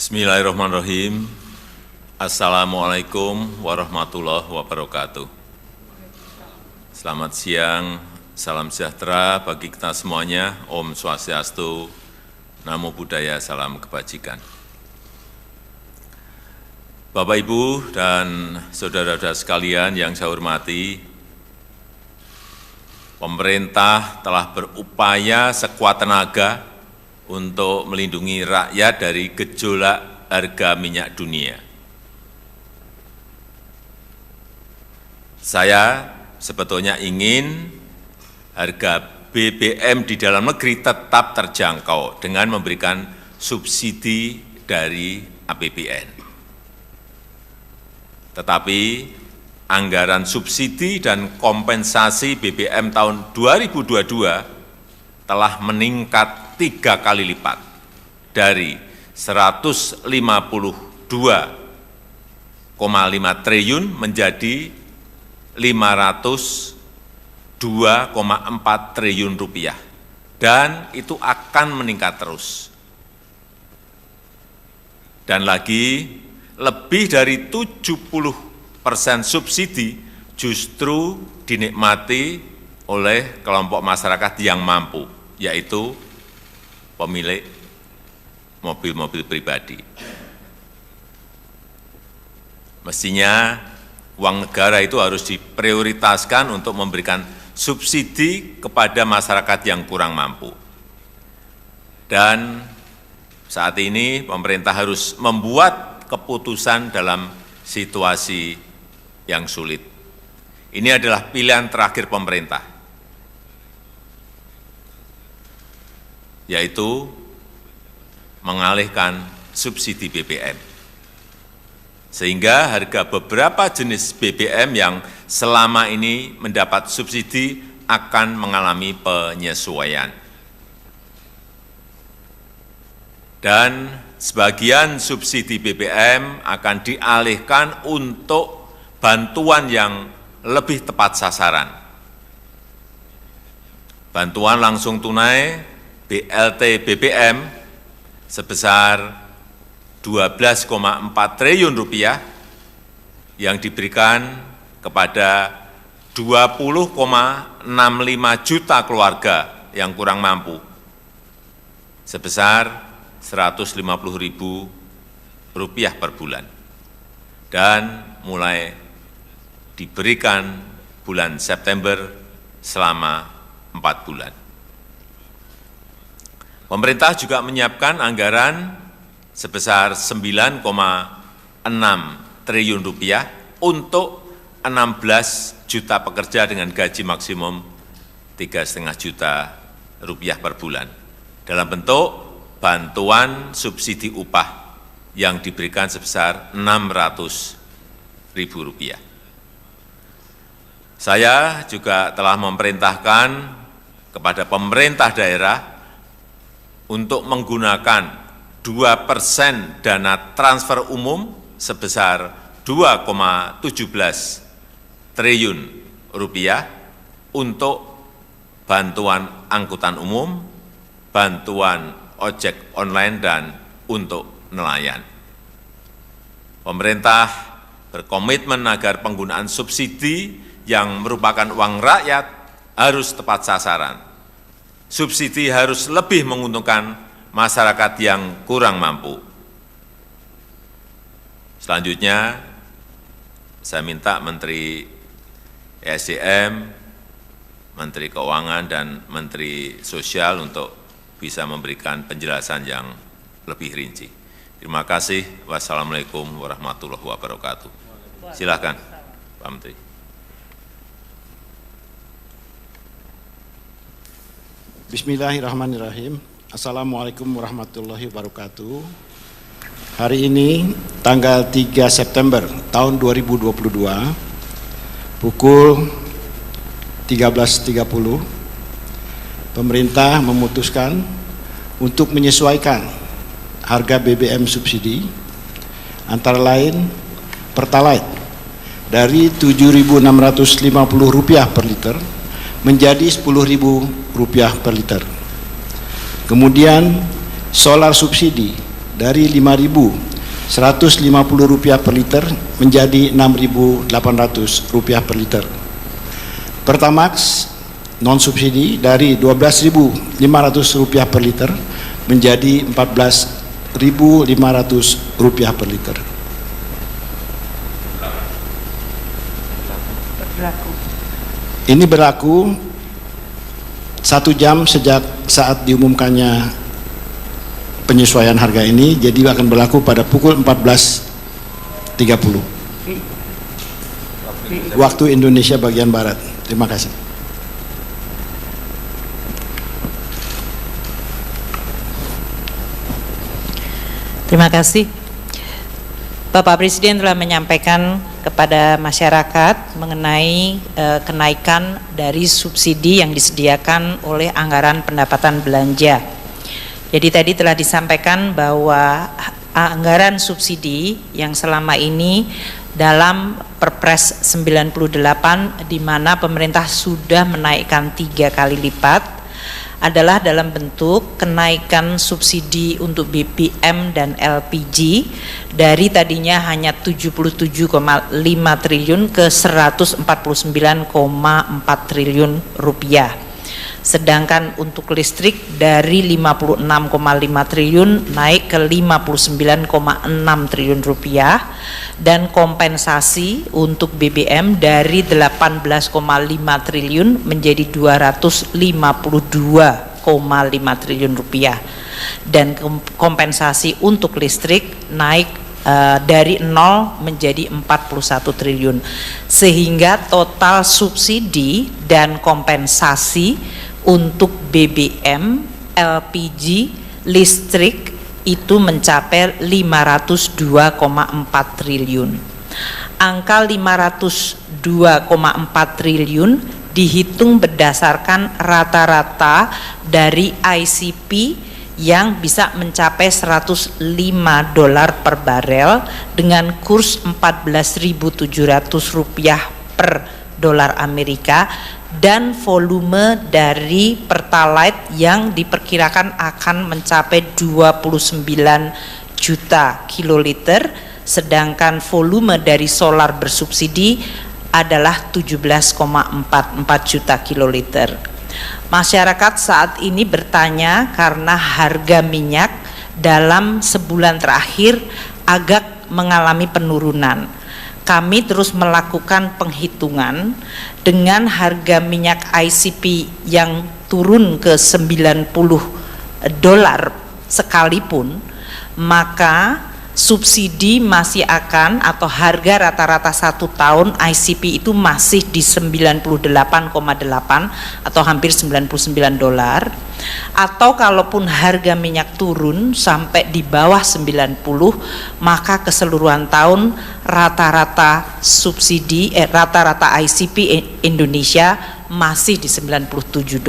Bismillahirrahmanirrahim. Assalamualaikum warahmatullahi wabarakatuh. Selamat siang, salam sejahtera bagi kita semuanya. Om Swastiastu, Namo Buddhaya, salam kebajikan. Bapak, Ibu, dan saudara-saudara sekalian yang saya hormati, pemerintah telah berupaya sekuat tenaga untuk melindungi rakyat dari gejolak harga minyak dunia. Saya sebetulnya ingin harga BBM di dalam negeri tetap terjangkau dengan memberikan subsidi dari APBN. Tetapi anggaran subsidi dan kompensasi BBM tahun 2022 telah meningkat 3 kali lipat dari 152,5 triliun menjadi 502,4 triliun rupiah, dan itu akan meningkat terus. Dan lagi, lebih dari 70% subsidi justru dinikmati oleh kelompok masyarakat yang mampu, yaitu pemilik mobil-mobil pribadi. Mestinya uang negara itu harus diprioritaskan untuk memberikan subsidi kepada masyarakat yang kurang mampu. Dan saat ini pemerintah harus membuat keputusan dalam situasi yang sulit. Ini adalah pilihan terakhir pemerintah, yaitu mengalihkan subsidi BBM. Sehingga harga beberapa jenis BBM yang selama ini mendapat subsidi akan mengalami penyesuaian. Dan sebagian subsidi BBM akan dialihkan untuk bantuan yang lebih tepat sasaran. Bantuan langsung tunai BLT BBM sebesar 12,4 triliun rupiah yang diberikan kepada 20,65 juta keluarga yang kurang mampu sebesar Rp150.000 per bulan, dan mulai diberikan bulan September selama 4 bulan. Pemerintah juga menyiapkan anggaran sebesar 9,6 triliun rupiah untuk 16 juta pekerja dengan gaji maksimum 3,5 juta rupiah per bulan dalam bentuk bantuan subsidi upah yang diberikan sebesar Rp600.000. Saya juga telah memerintahkan kepada pemerintah daerah untuk menggunakan 2% dana transfer umum sebesar 2,17 triliun rupiah untuk bantuan angkutan umum, bantuan ojek online, dan untuk nelayan. Pemerintah berkomitmen agar penggunaan subsidi yang merupakan uang rakyat harus tepat sasaran. Subsidi harus lebih menguntungkan masyarakat yang kurang mampu. Selanjutnya, saya minta Menteri ESDM, Menteri Keuangan, dan Menteri Sosial untuk bisa memberikan penjelasan yang lebih rinci. Terima kasih. Wassalamualaikum warahmatullahi wabarakatuh. Silakan, Pak Menteri. Bismillahirrahmanirrahim. Assalamualaikum warahmatullahi wabarakatuh. Hari ini tanggal 3 September tahun 2022 pukul 13.30 pemerintah memutuskan untuk menyesuaikan harga BBM subsidi antara lain Pertalite dari Rp7.650 per liter menjadi Rp10.000 per liter. Kemudian solar subsidi dari Rp5.150 per liter menjadi Rp6.800 per liter. Pertamax non subsidi dari Rp12.500 per liter menjadi Rp14.500 per liter. Ini berlaku 1 jam sejak saat diumumkannya penyesuaian harga ini, jadi akan berlaku pada pukul 14.30 waktu Indonesia bagian Barat. Terima kasih. Terima kasih. Bapak Presiden telah menyampaikan kepada masyarakat mengenai kenaikan dari subsidi yang disediakan oleh anggaran pendapatan belanja. Jadi tadi telah disampaikan bahwa anggaran subsidi yang selama ini dalam Perpres 98 di mana pemerintah sudah menaikkan 3 kali lipat adalah dalam bentuk kenaikan subsidi untuk BBM dan LPG dari tadinya hanya 77,5 triliun ke 149,4 triliun rupiah. Sedangkan untuk listrik dari 56,5 triliun naik ke 59,6 triliun rupiah, dan kompensasi untuk BBM dari 18,5 triliun menjadi 252,5 triliun rupiah, dan kompensasi untuk listrik naik dari 0 menjadi 41 triliun, sehingga total subsidi dan kompensasi untuk BBM, LPG, listrik itu mencapai 502,4 triliun. Angka 502,4 triliun dihitung berdasarkan rata-rata dari ICP yang bisa mencapai $105 per barel dengan kurs Rp14.700 per dolar Amerika, dan volume dari Pertalite yang diperkirakan akan mencapai 29 juta kiloliter, sedangkan volume dari solar bersubsidi adalah 17,44 juta kiloliter. Masyarakat saat ini bertanya karena harga minyak dalam sebulan terakhir agak mengalami penurunan. Kami terus melakukan penghitungan dengan harga minyak ICP yang turun ke $90 sekalipun, maka subsidi masih akan, atau harga rata-rata 1 tahun ICP itu masih di 98,8 atau hampir $99, atau kalaupun harga minyak turun sampai di bawah 90, maka keseluruhan tahun rata-rata subsidi rata-rata ICP Indonesia masih di $97.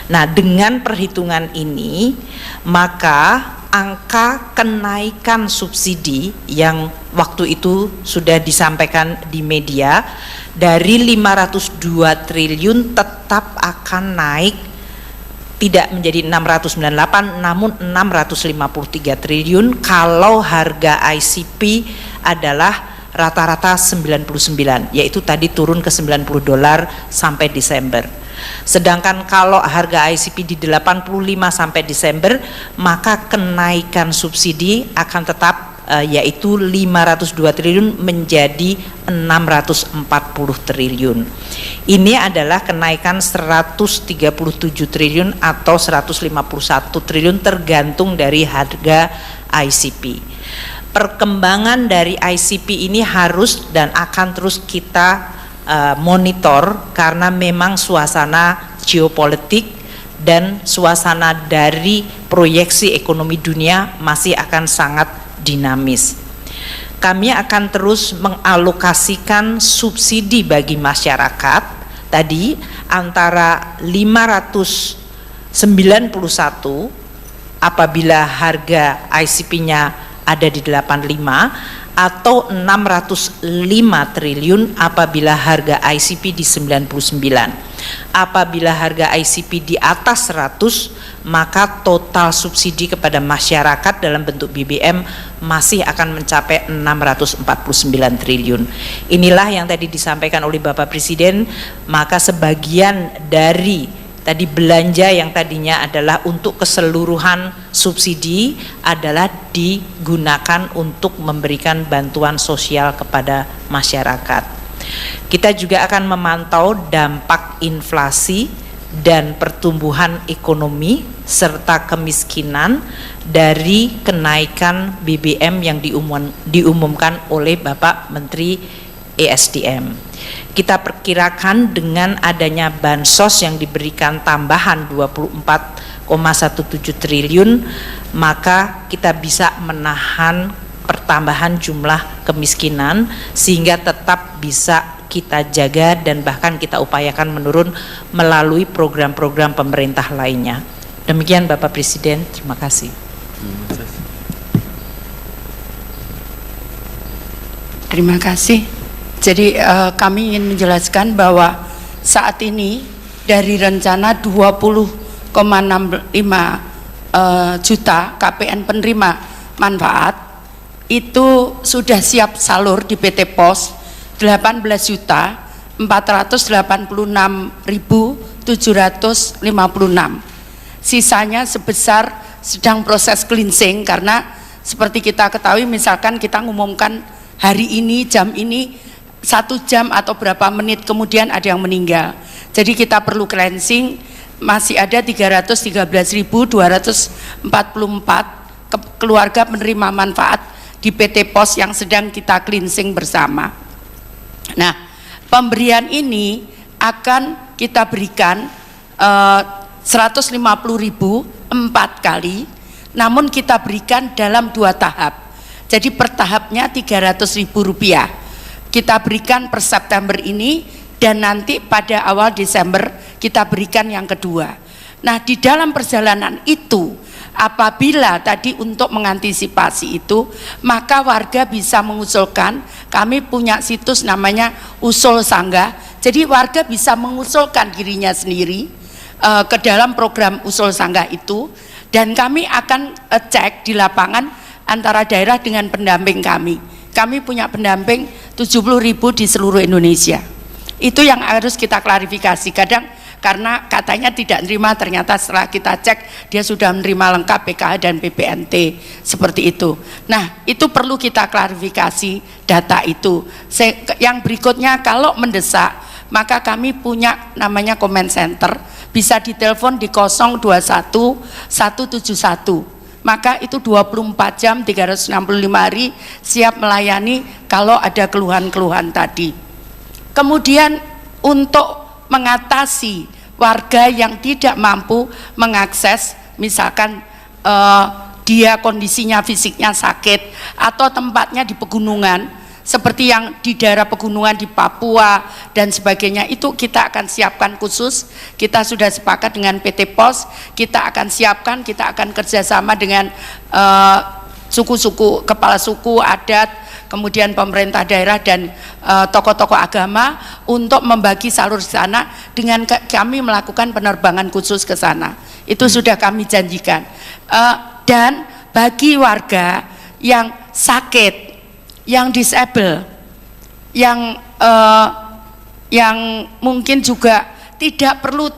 Nah, dengan perhitungan ini maka angka kenaikan subsidi yang waktu itu sudah disampaikan di media dari 502 triliun tetap akan naik, tidak menjadi 698 namun 653 triliun kalau harga ICP adalah rata-rata 99, yaitu tadi turun ke $90 sampai Desember. Sedangkan kalau harga ICP di 85 sampai Desember, maka kenaikan subsidi akan tetap yaitu 502 triliun menjadi 640 triliun. Ini adalah kenaikan 137 triliun atau 151 triliun tergantung dari harga ICP. Perkembangan dari ICP ini harus dan akan terus kita monitor karena memang suasana geopolitik dan suasana dari proyeksi ekonomi dunia masih akan sangat dinamis. Kami akan terus mengalokasikan subsidi bagi masyarakat tadi antara 591 apabila harga ICP-nya ada di 85 atau 605 triliun apabila harga ICP di 99. Apabila harga ICP di atas 100, maka total subsidi kepada masyarakat dalam bentuk BBM masih akan mencapai 649 triliun. Inilah yang tadi disampaikan oleh Bapak Presiden, maka sebagian dari tadi belanja yang tadinya adalah untuk keseluruhan subsidi adalah digunakan untuk memberikan bantuan sosial kepada masyarakat. Kita juga akan memantau dampak inflasi dan pertumbuhan ekonomi serta kemiskinan dari kenaikan BBM yang diumumkan oleh Bapak Menteri ESDM. Kita perkirakan dengan adanya bansos yang diberikan tambahan 24,17 triliun, maka kita bisa menahan pertambahan jumlah kemiskinan sehingga tetap bisa kita jaga dan bahkan kita upayakan menurun melalui program-program pemerintah lainnya. Demikian Bapak Presiden, terima kasih. Terima kasih. Jadi kami ingin menjelaskan bahwa saat ini dari rencana 20,65 juta KPN penerima manfaat itu sudah siap salur di PT POS 18.486.756. Sisanya sebesar sedang proses cleansing, karena seperti kita ketahui misalkan kita ngumumkan hari ini jam ini 1 jam atau berapa menit kemudian ada yang meninggal, jadi kita perlu cleansing. Masih ada 313.244 keluarga penerima manfaat di PT POS yang sedang kita cleansing bersama. Nah, pemberian ini akan kita berikan 150.000 4 kali, namun kita berikan dalam 2 tahap. Jadi per tahapnya Rp300.000 kita berikan per September ini, dan nanti pada awal Desember kita berikan yang kedua. Nah, di dalam perjalanan itu, apabila tadi untuk mengantisipasi itu, maka warga bisa mengusulkan. Kami punya situs namanya Usul Sanggah, jadi warga bisa mengusulkan dirinya sendiri ke dalam program Usul Sanggah itu, dan kami akan cek di lapangan antara daerah dengan pendamping kami. Kami punya pendamping 70.000 di seluruh Indonesia. Itu yang harus kita klarifikasi. Kadang karena katanya tidak menerima, ternyata setelah kita cek dia sudah menerima lengkap PKH dan PPNT, seperti itu. Nah, itu perlu kita klarifikasi data itu. Yang berikutnya, kalau mendesak, maka kami punya namanya comment center, bisa ditelepon di 021 171. Maka itu 24 jam 365 hari siap melayani kalau ada keluhan-keluhan tadi. Kemudian untuk mengatasi warga yang tidak mampu mengakses, misalkan dia kondisinya fisiknya sakit atau tempatnya di pegunungan, seperti yang di daerah pegunungan di Papua dan sebagainya, itu kita akan siapkan khusus. Kita sudah sepakat dengan PT POS, kita akan siapkan, kita akan kerjasama dengan suku-suku, kepala suku, adat, kemudian pemerintah daerah dan tokoh-tokoh agama untuk membagi salur di sana, dengan kami melakukan penerbangan khusus ke sana. Itu sudah kami janjikan. Dan bagi warga yang sakit, yang disable, yang mungkin juga tidak perlu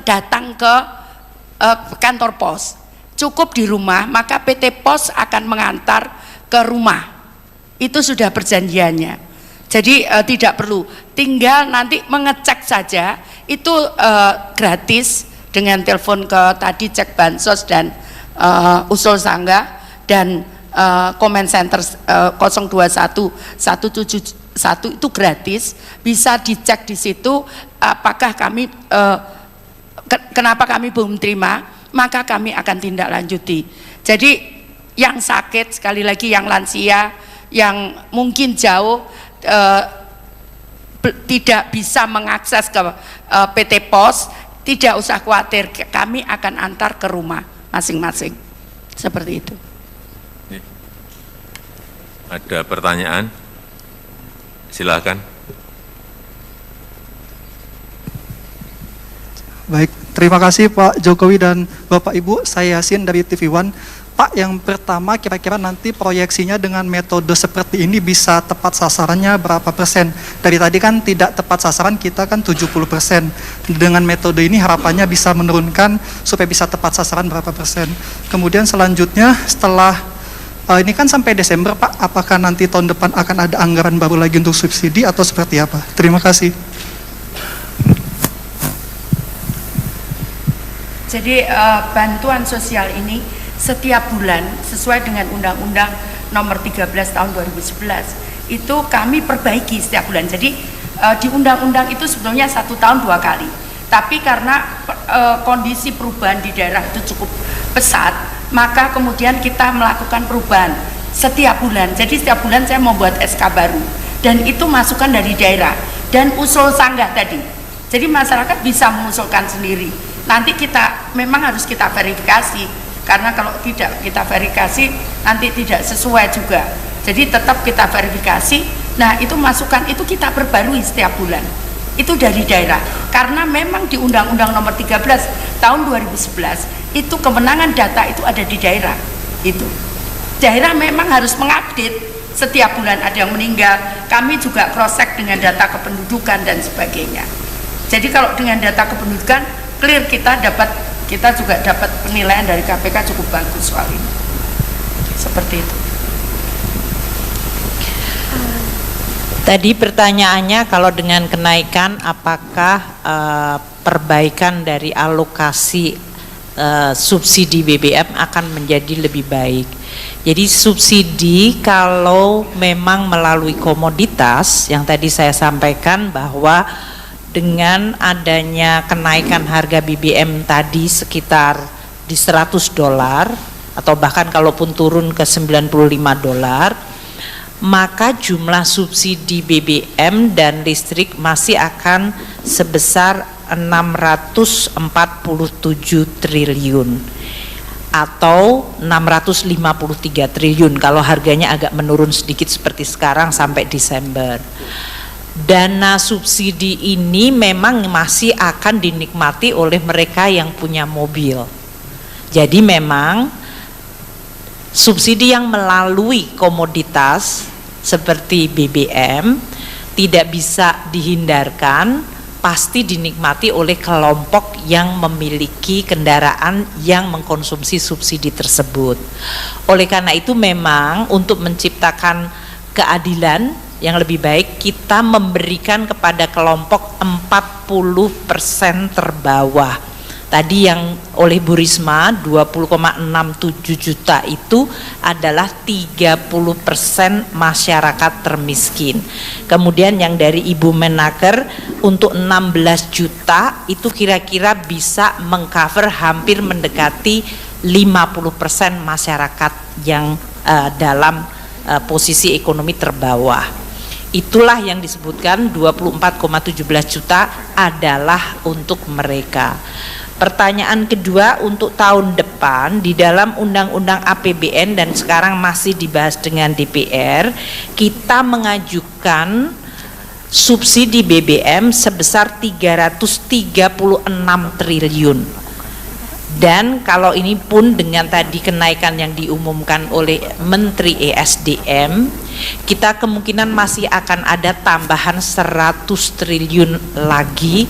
datang ke kantor pos, cukup di rumah, maka PT POS akan mengantar ke rumah. Itu sudah perjanjiannya. Jadi tidak perlu, tinggal nanti mengecek saja, itu gratis dengan telepon ke tadi cek bansos dan Usul Sanggah dan comment center 021 171 itu gratis, bisa dicek di situ apakah kami kenapa kami belum terima, maka kami akan tindak lanjuti. Jadi yang sakit, sekali lagi yang lansia, yang mungkin jauh tidak bisa mengakses ke PT POS, tidak usah khawatir, kami akan antar ke rumah masing-masing, seperti itu. Ada pertanyaan? Silakan. Baik, terima kasih Pak Jokowi dan Bapak Ibu. Saya Yasin dari TV One. Pak, yang pertama kira-kira nanti proyeksinya dengan metode seperti ini bisa tepat sasarannya berapa persen? Dari tadi kan tidak tepat sasaran, kita kan 70%. Dengan metode ini harapannya bisa menurunkan supaya bisa tepat sasaran berapa persen. Kemudian selanjutnya setelah ini kan sampai Desember Pak, apakah nanti tahun depan akan ada anggaran baru lagi untuk subsidi atau seperti apa? Terima kasih. Jadi bantuan sosial ini setiap bulan sesuai dengan Undang-Undang Nomor 13 Tahun 2011 itu kami perbaiki setiap bulan. Jadi di undang-undang itu sebetulnya 1 tahun 2 kali. Tapi karena kondisi perubahan di daerah itu cukup pesat, maka kemudian kita melakukan perubahan setiap bulan. Jadi setiap bulan saya membuat SK baru dan itu masukan dari daerah dan usul sanggah tadi. Jadi masyarakat bisa mengusulkan sendiri. Nanti kita memang harus kita verifikasi. Karena kalau tidak kita verifikasi nanti tidak sesuai juga. Jadi tetap kita verifikasi. Nah, itu masukan itu kita perbarui setiap bulan. Itu dari daerah. Karena memang di Undang-Undang Nomor 13 Tahun 2011 itu kewenangan data itu ada di daerah. Itu. Daerah memang harus mengupdate setiap bulan ada yang meninggal. Kami juga cross-check dengan data kependudukan dan sebagainya. Jadi kalau dengan data kependudukan clear, kita juga dapat penilaian dari KPK cukup bagus soal ini. Seperti itu. Tadi pertanyaannya kalau dengan kenaikan apakah perbaikan dari alokasi subsidi BBM akan menjadi lebih baik. Jadi subsidi kalau memang melalui komoditas yang tadi saya sampaikan bahwa dengan adanya kenaikan harga BBM tadi sekitar di $100 atau bahkan kalaupun turun ke $95, maka jumlah subsidi BBM dan listrik masih akan sebesar 647 triliun atau 653 triliun kalau harganya agak menurun sedikit seperti sekarang sampai Desember. Dana subsidi ini memang masih akan dinikmati oleh mereka yang punya mobil. Jadi memang subsidi yang melalui komoditas seperti BBM tidak bisa dihindarkan, pasti dinikmati oleh kelompok yang memiliki kendaraan yang mengkonsumsi subsidi tersebut. Oleh karena itu memang untuk menciptakan keadilan yang lebih baik kita memberikan kepada kelompok 40% terbawah. Tadi yang oleh Bu Risma 20,67 juta itu adalah 30% masyarakat termiskin. Kemudian yang dari Ibu Menaker untuk 16 juta itu kira-kira bisa mengcover hampir mendekati 50% masyarakat yang dalam posisi ekonomi terbawah. Itulah yang disebutkan 24,17 juta adalah untuk mereka. Pertanyaan kedua, untuk tahun depan di dalam Undang-Undang APBN dan sekarang masih dibahas dengan DPR, kita mengajukan subsidi BBM sebesar 336 triliun. Dan kalau ini pun dengan tadi kenaikan yang diumumkan oleh Menteri ESDM, kita kemungkinan masih akan ada tambahan 100 triliun lagi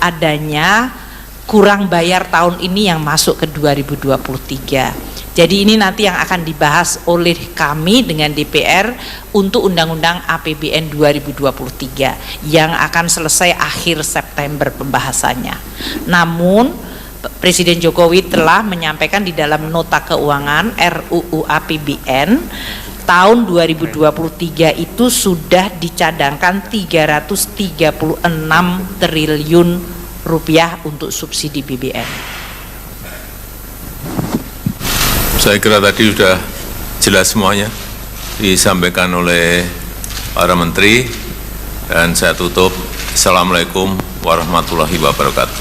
adanya kurang bayar tahun ini yang masuk ke 2023. Jadi ini nanti yang akan dibahas oleh kami dengan DPR untuk Undang-Undang APBN 2023 yang akan selesai akhir September pembahasannya. Namun Presiden Jokowi telah menyampaikan di dalam nota keuangan RUU APBN tahun 2023 itu sudah dicadangkan 336 triliun rupiah untuk subsidi BBM. Saya kira tadi sudah jelas semuanya disampaikan oleh para menteri dan saya tutup. Assalamualaikum warahmatullahi wabarakatuh.